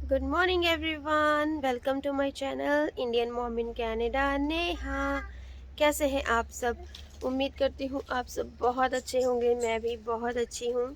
Good morning everyone, welcome to my channel Indian mom in Canada. Neha, कैसे हैं आप सब? उम्मीद करती हूँ आप सब बहुत अच्छे होंगे। मैं भी बहुत अच्छी हूँ।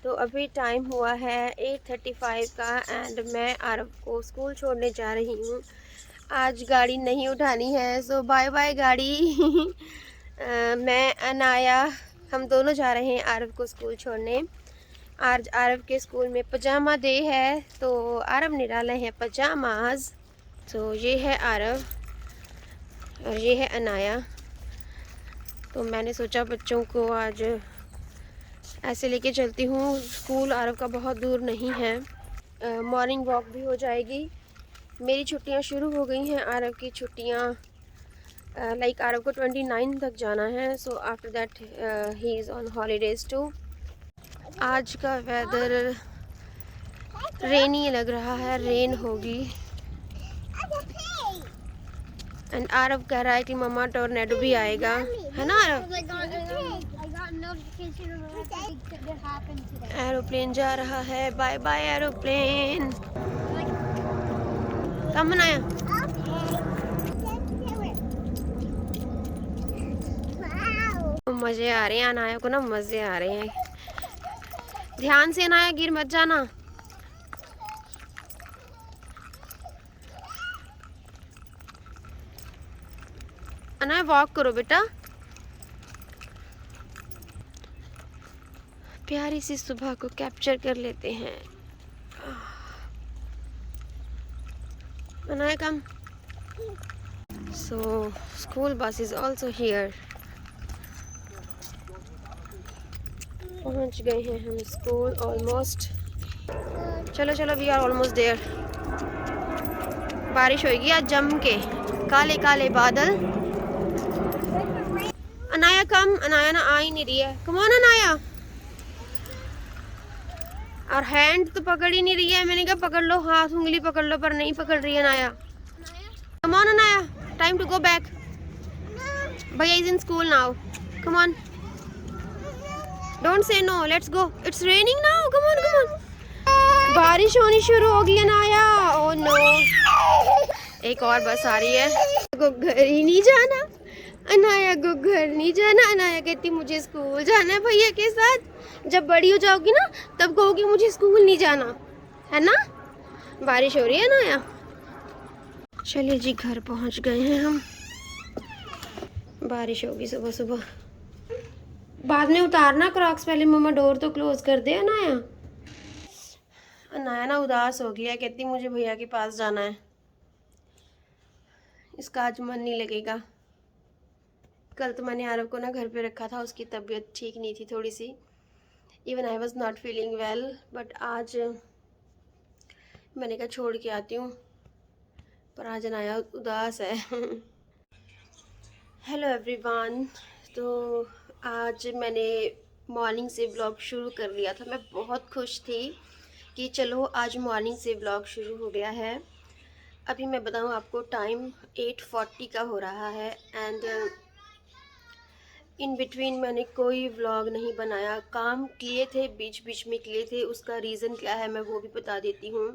तो अभी टाइम हुआ है 8:35 का एंड मैं आरव को स्कूल छोड़ने जा रही हूँ। आज गाड़ी नहीं उठानी है, सो बाय बाय गाड़ी। मैं अनाया, हम दोनों जा रहे हैं आरव को स्कूल छोड़ने। आज आरव के स्कूल में पजामा डे है, तो आरव ने डाले हैं पजामाज। तो ये है आरव और ये है अनाया। तो मैंने सोचा बच्चों को आज ऐसे लेके चलती हूँ। स्कूल आरव का बहुत दूर नहीं है, मॉर्निंग वॉक भी हो जाएगी। मेरी छुट्टियाँ शुरू हो गई हैं, आरव की छुट्टियाँ लाइक आरव को 29 तक जाना है। So after that he is on holidays too. आज का वेदर रेनी लग रहा है, रेन होगी। एंड आरव कह रहा है कि मम्मा टोर्नेडो भी आएगा, है ना आरव? एरोप्लेन जा रहा है। Bye bye aeroplane. कम बनाया। मजे आ रहे हैं अनाया को ना, मजे आ रहे हैं। ध्यान से अनाया, गिर मत जाना। अनाया वॉक करो बेटा। प्यारी सी सुबह को कैप्चर कर लेते हैं। Anaya come. So school bus is also here. पहुंच गए हैं हम स्कूल ऑलमोस्ट। चलो चलो, वी आर ऑलमोस्ट देयर। बारिश होगी आज जम के, काले काले बादल। अनाया कम, अनाया ना आ ही नहीं रही है। कम ऑन अनाया। और हैंड तो पकड़ ही नहीं रही है। मैंने कहा पकड़ लो, हाथ उंगली पकड़ लो, पर नहीं पकड़ रही है Anaya. Come on Anaya, time to go back. भैया is in school now. Come on, don't say no, let's go. It's raining now, come on come on. बारिश होनी शुरू हो गई अनाया। ओह नो, एक और बस आ रही है। को घर ही नहीं जाना, अनाया को घर नहीं जाना। अनाया कहती मुझे स्कूल जाना है भैया के साथ। जब बड़ी हो जाओगी ना तब कहोगी मुझे स्कूल नहीं जाना, है ना? बारिश हो रही है अनाया। चलिए जी, घर पहुंच गए हैं हम। बारिश होगी सुबह सुबह। बाद में उतारना क्रॉक्स, पहले मम्मा डोर तो क्लोज कर दे। अनाया, अनाया ना उदास हो गया, कहती मुझे भैया के पास जाना है। इसका आज मन नहीं लगेगा। कल तो मैंने आरव को ना घर पे रखा था, उसकी तबीयत ठीक नहीं थी थोड़ी सी। Even I was not feeling well, but आज मैंने कहा छोड़ के आती हूँ। पर आज अनाया उदास है। Hello everyone. तो आज मैंने मॉर्निंग से ब्लॉग शुरू कर लिया था। मैं बहुत खुश थी कि चलो आज मॉर्निंग से ब्लॉग शुरू हो गया है। अभी मैं बताऊँ आपको, टाइम 8:40 का हो रहा है एंड इन बिटवीन मैंने कोई व्लॉग नहीं बनाया। काम किए थे, बीच बीच में किए थे। उसका रीज़न क्या है मैं वो भी बता देती हूँ।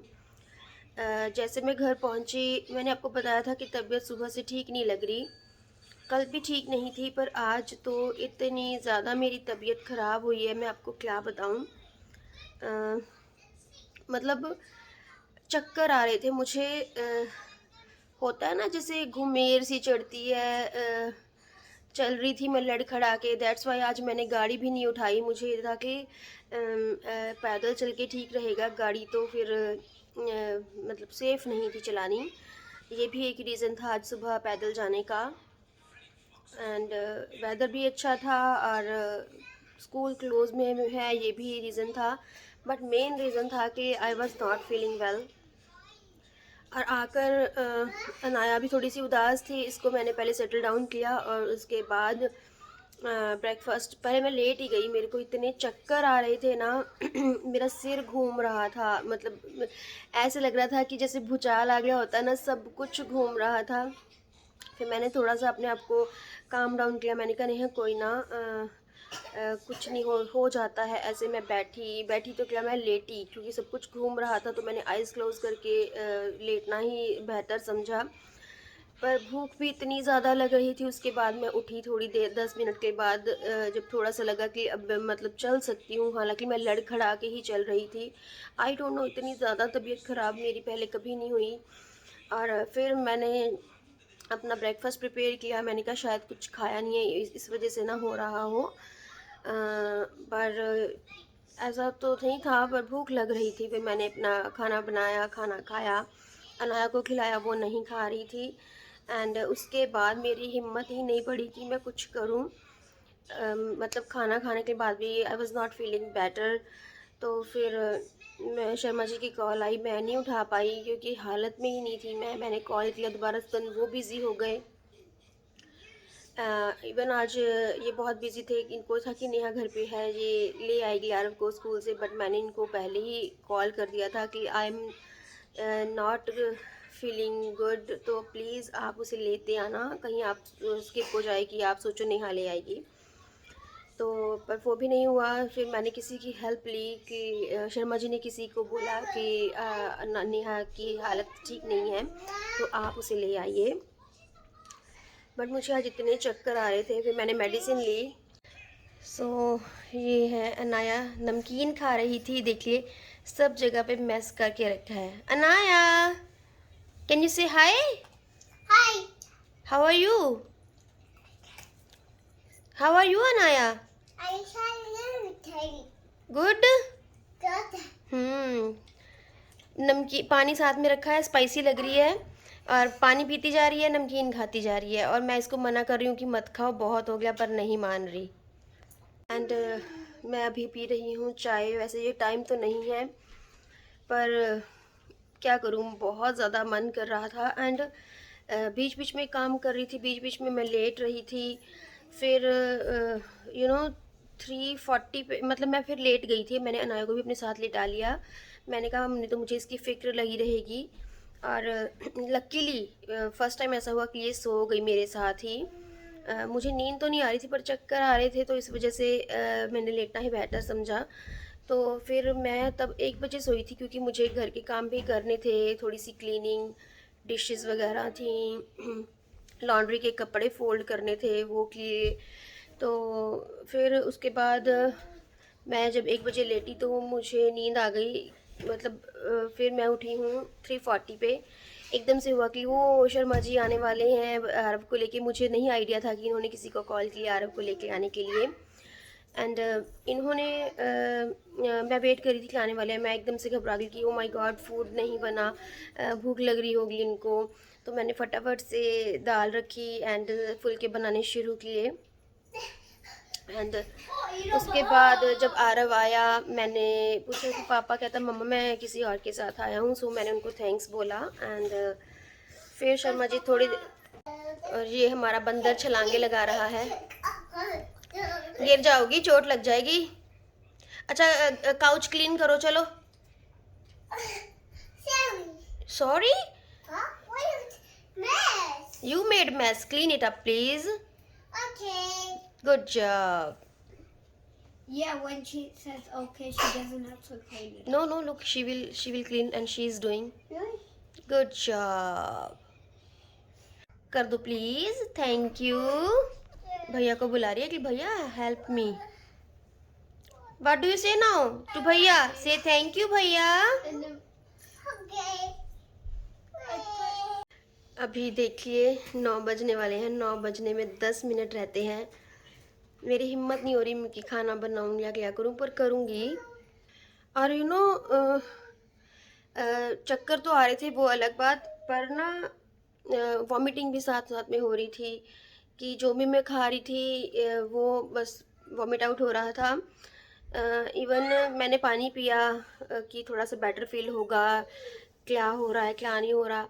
जैसे मैं घर पहुँची, मैंने आपको बताया था कि तबीयत सुबह से ठीक नहीं लग रही। कल भी ठीक नहीं थी, पर आज तो इतनी ज़्यादा मेरी तबीयत ख़राब हुई है, मैं आपको क्या बताऊँ। मतलब चक्कर आ रहे थे मुझे। होता है ना जैसे घुमेर सी चढ़ती है। चल रही थी मैं लड़खड़ा के, दैट्स वाई आज मैंने गाड़ी भी नहीं उठाई। मुझे ये था कि पैदल चल के ठीक रहेगा, गाड़ी तो फिर मतलब सेफ़ नहीं थी चलानी। ये भी एक रीज़न था आज सुबह पैदल जाने का। एंड वेदर भी अच्छा था और स्कूल क्लोज में है, ये भी रीज़न था। बट मेन रीज़न था कि I was not feeling well. और आकर अनाया भी थोड़ी सी उदास थी। इसको मैंने पहले सेटल डाउन किया और उसके बाद ब्रेकफास्ट। पहले मैं लेट ही गई, मेरे को इतने चक्कर आ रहे थे ना। मेरा सिर घूम रहा था, मतलब ऐसे लग रहा था कि जैसे भूचाल आ गया होता है ना, सब कुछ घूम रहा था। फिर मैंने थोड़ा सा अपने आप को काम डाउन किया। मैंने कहा नहीं कोई ना, कुछ नहीं हो जाता है। ऐसे मैं बैठी तो क्या, मैं लेटी, क्योंकि सब कुछ घूम रहा था तो मैंने आइज़ क्लोज़ करके लेटना ही बेहतर समझा। पर भूख भी इतनी ज़्यादा लग रही थी, उसके बाद मैं उठी थोड़ी देर 10 मिनट के बाद, जब थोड़ा-सा लगा कि अब मतलब चल सकती हूँ, हालाँकि मैं लड़खड़ा के ही चल रही थी। आई डोंट नो, इतनी ज़्यादा तबीयत ख़राब मेरी पहले कभी नहीं हुई। और फिर मैंने अपना ब्रेकफ़ास्ट प्रिपेयर किया। मैंने कहा शायद कुछ खाया नहीं है, इस वज़ह से ना हो रहा हो। पर ऐसा तो नहीं था, पर भूख लग रही थी। फिर मैंने अपना खाना बनाया, खाना खाया, अनाया को खिलाया, वो नहीं खा रही थी। एंड उसके बाद मेरी हिम्मत ही नहीं पड़ी कि मैं कुछ करूं। मतलब खाना खाने के बाद भी I was not feeling better. तो फिर मैं शर्मा जी की कॉल आई, मैं नहीं उठा पाई क्योंकि हालत में ही नहीं थी मैंने कॉल किया दोबारा से, वो बिज़ी हो गए। इवन आज ये बहुत बिजी थे, इनको था कि नेहा घर पे है, ये ले आएगी आरव को स्कूल से, बट मैंने इनको पहले ही कॉल कर दिया था कि I am not feeling good, तो प्लीज़ आप उसे लेते आना, कहीं आप स्किप हो जाए कि आप सोचो नेहा ले आएगी। तो पर वो भी नहीं हुआ। फिर मैंने किसी की हेल्प ली कि शर्मा जी ने किसी को बोला कि नेहा की हालत ठीक नहीं है तो आप उसे ले आइए। बट मुझे आज इतने चक्कर आ रहे थे, फिर मैंने मेडिसिन ली। सो ये है अनाया, नमकीन खा रही थी, देखिए सब जगह पे मैस करके रखा है। Anaya, can you say hi? Hi. How are you? How are you Anaya? I shall tell good. you. नमकीन पानी साथ में रखा है, स्पाइसी लग रही है, और पानी पीती जा रही है, नमकीन खाती जा रही है, और मैं इसको मना कर रही हूँ कि मत खाओ, बहुत हो गया, पर नहीं मान रही। एंड मैं अभी पी रही हूँ चाय। वैसे ये टाइम तो नहीं है, पर क्या करूँ, बहुत ज़्यादा मन कर रहा था। एंड बीच बीच में काम कर रही थी, बीच बीच में मैं लेट रही थी। फिर 3:40 पे, मतलब मैं फिर लेट गई थी। मैंने अनाया को भी अपने साथ लिटा लिया। मैंने कहा हमने तो, मुझे इसकी फ़िक्र लगी रहेगी। और लकीली फ़र्स्ट टाइम ऐसा हुआ कि ये सो गई मेरे साथ ही। मुझे नींद तो नहीं आ रही थी, पर चक्कर आ रहे थे, तो इस वजह से मैंने लेटना ही बेहतर समझा। तो फिर मैं तब 1 बजे सोई थी, क्योंकि मुझे घर के काम भी करने थे, थोड़ी सी क्लीनिंग, डिशेस वगैरह थी, लॉन्ड्री के कपड़े फ़ोल्ड करने थे, वो किए। तो फिर उसके बाद मैं जब 1 बजे लेटी तो मुझे नींद आ गई। मतलब फिर मैं उठी हूँ 3:40 पे। एकदम से हुआ कि वो शर्मा जी आने वाले हैं आरव को लेके। मुझे नहीं आइडिया था कि इन्होंने किसी को कॉल किया आरव को लेके आने के लिए। एंड इन्होंने मैं वेट कर रही थी कि आने वाले हैं। मैं एकदम से घबरा गई कि ओ माय गॉड, फूड नहीं बना, भूख लग रही होगी इनको। तो मैंने फटाफट से दाल रखी एंड फुलके बनाने शुरू किए। एंड उसके बाद जब आरव आया, मैंने पूछा कि पापा, कहता मम्मा मैं किसी और के साथ आया हूँ। सो मैंने उनको थैंक्स बोला। एंड फिर शर्मा जी थोड़ी, और ये हमारा बंदर छलांगे लगा रहा है। गिर जाओगी, चोट लग जाएगी। अच्छा काउच क्लीन करो, चलो। Sorry, you made mess, clean it up please. Okay. Good job. Yeah, when she says okay, she doesn't have to clean it. No no, look, she will clean and she is doing Really? Good job. कर दो please, thank you. भैया को बुला रही है कि भैया help me. What do you से नाउ टू भैया? से थैंक यू भैया। And then, okay. अभी देखिए 9 बजने वाले हैं, 9 बजने में 10 मिनट रहते हैं। मेरी हिम्मत नहीं हो रही कि खाना बनाऊं या क्या करूं, पर करूंगी। और चक्कर तो आ रहे थे, वो अलग बात, पर ना वॉमिटिंग भी साथ साथ में हो रही थी, कि जो भी मैं खा रही थी वो बस वॉमिट आउट हो रहा था। इवन मैंने पानी पिया कि थोड़ा सा बेटर फील होगा, क्या हो रहा है क्या नहीं हो रहा।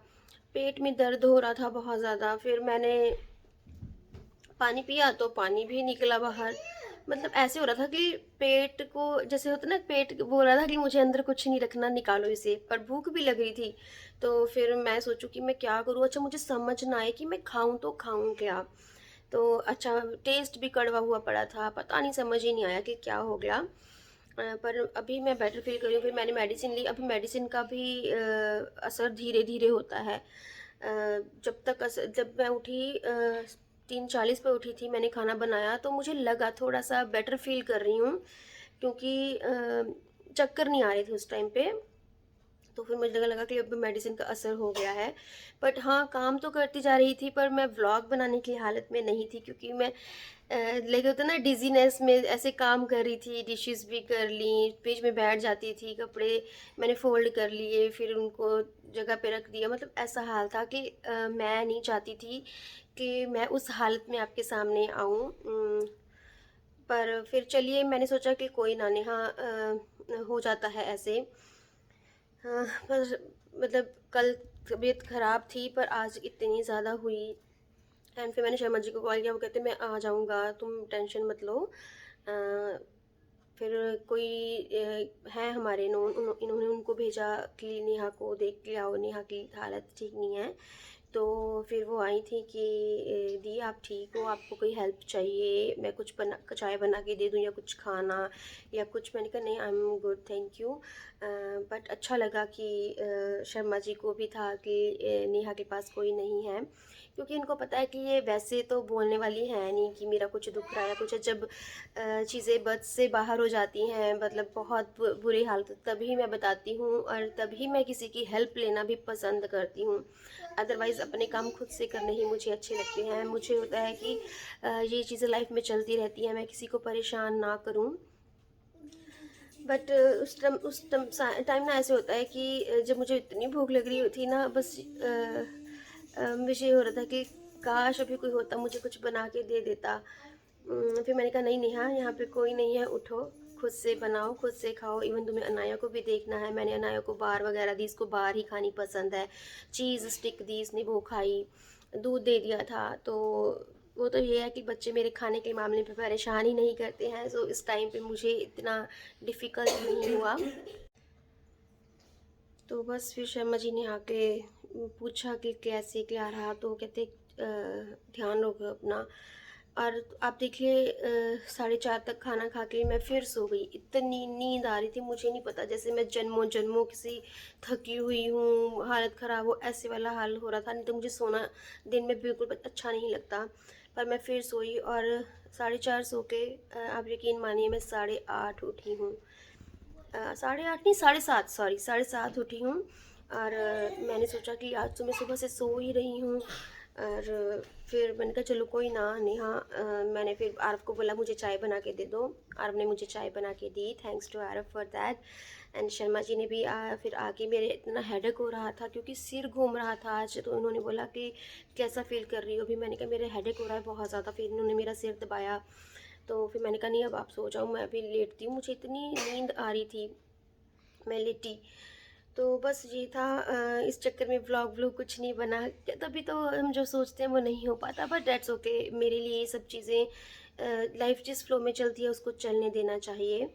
पेट में दर्द हो रहा था बहुत ज़्यादा। फिर मैंने पानी पिया तो पानी भी निकला बाहर। मतलब ऐसे हो रहा था कि पेट को, जैसे होता ना, पेट बोल रहा था कि मुझे अंदर कुछ नहीं रखना, निकालो इसे, पर भूख भी लग रही थी। तो फिर मैं सोचूं कि मैं क्या करूं। अच्छा, मुझे समझ ना आए कि मैं खाऊं तो खाऊं क्या। तो अच्छा टेस्ट भी कड़वा हुआ पड़ा था, पता नहीं समझ ही नहीं आया कि क्या हो गया। पर अभी मैं बेटर फ़ील कर रही हूँ, फिर मैंने मेडिसिन ली। अभी मेडिसिन का भी असर धीरे-धीरे होता है। जब मैं उठी 3:40 पे उठी थी, मैंने खाना बनाया तो मुझे लगा थोड़ा-सा बेटर फ़ील कर रही हूँ, क्योंकि चक्कर नहीं आ रहे थे उस टाइम पे। तो फिर मुझे लगा कि अब मेडिसिन का असर हो गया है। बट हाँ, काम तो करती जा रही थी, पर मैं व्लॉग बनाने की हालत में नहीं थी, क्योंकि मैं लगे होता है ना डिज़ीनेस में ऐसे काम कर रही थी, डिशेज़ भी कर लीं, बीच में बैठ जाती थी, कपड़े मैंने फ़ोल्ड कर लिए, फिर उनको जगह पे रख दिया। मतलब ऐसा हाल था कि मैं नहीं चाहती थी कि मैं उस हालत में आपके सामने आऊँ। पर फिर चलिए, मैंने सोचा कि कोई ना नेहा, हो जाता है ऐसे। हाँ, पर मतलब कल तबीयत ख़राब थी, पर आज इतनी ज़्यादा हुई। एंड फिर मैंने शर्मा जी को कॉल किया, वो कहते मैं आ जाऊँगा, तुम टेंशन मत लो। फिर कोई हैं हमारे नोन, इन्होंने उनको भेजा कि नेहा को देख के आओ, नेहा की हालत ठीक नहीं है। तो फिर वो आई थी कि दी आप ठीक हो, आपको कोई हेल्प चाहिए, मैं कुछ बना चाय बना के दे दूँ या कुछ खाना या कुछ। मैंने कहा नहीं, I am good, thank you. But अच्छा लगा कि शर्मा जी को भी था कि नेहा के पास कोई नहीं है, क्योंकि इनको पता है कि ये वैसे तो बोलने वाली है नहीं कि मेरा कुछ दुख रहा है कुछ है। जब चीज़ें बस से बाहर हो जाती हैं, मतलब बहुत बुरी हालत, तभी मैं बताती हूँ और तभी मैं किसी की हेल्प लेना भी पसंद करती हूँ। अदरवाइज़ अपने काम खुद से करने ही मुझे अच्छे लगते हैं। मुझे होता है कि ये चीज़ें लाइफ में चलती रहती हैं, मैं किसी को परेशान ना करूँ। बट उस टाइम ना ऐसे होता है कि जब मुझे इतनी भूख लग रही थी ना, बस मुझे ये हो रहा था कि काश अभी कोई होता, मुझे कुछ बना के दे देता। फिर मैंने कहा नहीं नेहा, यहाँ पे कोई नहीं है, उठो, खुद से बनाओ, खुद से खाओ। इवन तुम्हें अनाया को भी देखना है। मैंने अनाया को बार वगैरह दी, इसको बार ही खानी पसंद है। चीज़ स्टिक दी, इसने वो खाई। दूध दे दिया था। तो वो तो ये है कि बच्चे मेरे खाने के मामले पे परेशान ही नहीं करते हैं, सो इस टाइम पे मुझे इतना डिफ़िकल्ट नहीं हुआ। तो बस फिर शर्मा जी ने आके पूछा कि कैसे क्या रहा, तो कहते ध्यान रखो अपना। और आप देखिए 4:30 तक खाना खा के मैं फिर सो गई। इतनी नींद आ रही थी, मुझे नहीं पता, जैसे मैं जन्मों जन्मों किसी थकी हुई हूँ, हालत ख़राब हो, ऐसे वाला हाल हो रहा था। नहीं तो मुझे सोना दिन में बिल्कुल अच्छा नहीं लगता, पर मैं फिर सोई और 4:30 सो के आप यकीन मानिए मैं 8:30 उठी हूँ। 8:30 नहीं, 7:30, सॉरी, 7:30 उठी हूँ। और मैंने सोचा कि आज तो मैं सुबह से सो ही रही हूँ। और फिर मैंने कहा चलो कोई ना नेहा, मैंने फिर आरव को बोला मुझे चाय बना के दे दो। आरव ने मुझे चाय बना के दी, thanks to Aarav for that. And Sharma ji ने भी फिर आके, मेरे इतना हेडेक हो रहा था क्योंकि सिर घूम रहा था आज, तो उन्होंने बोला कि कैसा फ़ील कर रही हो अभी। मैंने कहा मेरे हेडेक हो रहा है बहुत ज़्यादा। फिर इन्होंने मेरा सिर दबाया, तो फिर मैंने कहा नहीं अब आप सो जाओ, मैं अभी लेटती हूँ। मुझे इतनी नींद आ रही थी, मैं लेटी। तो बस ये था, इस चक्कर में व्लॉग कुछ नहीं बना। तभी तो हम जो सोचते हैं वो नहीं हो पाता, बट दैट्स ओके। मेरे लिए ये सब चीज़ें, लाइफ जिस फ्लो में चलती है उसको चलने देना चाहिए।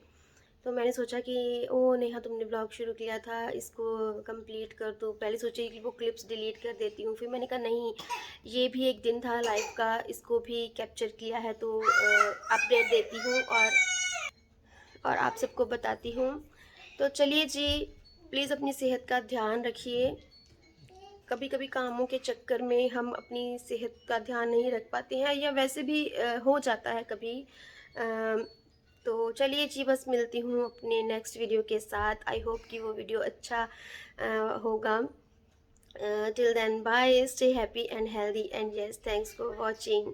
तो मैंने सोचा कि ओ नेहा, तुमने ब्लॉग शुरू किया था, इसको कंप्लीट कर दो। पहले सोची कि वो क्लिप्स डिलीट कर देती हूँ, फिर मैंने कहा नहीं, ये भी एक दिन था लाइफ का, इसको भी कैप्चर किया है तो अपडेट देती हूँ और आप सबको बताती हूँ। तो चलिए जी, प्लीज़ अपनी सेहत का ध्यान रखिए। कभी कभी कामों के चक्कर में हम अपनी सेहत का ध्यान नहीं रख पाते हैं, या वैसे भी हो जाता है कभी। अ, तो चलिए जी, बस मिलती हूँ अपने नेक्स्ट वीडियो के साथ। आई होप कि वो वीडियो अच्छा होगा। Till then bye, stay happy and healthy, and yes, thanks for watching.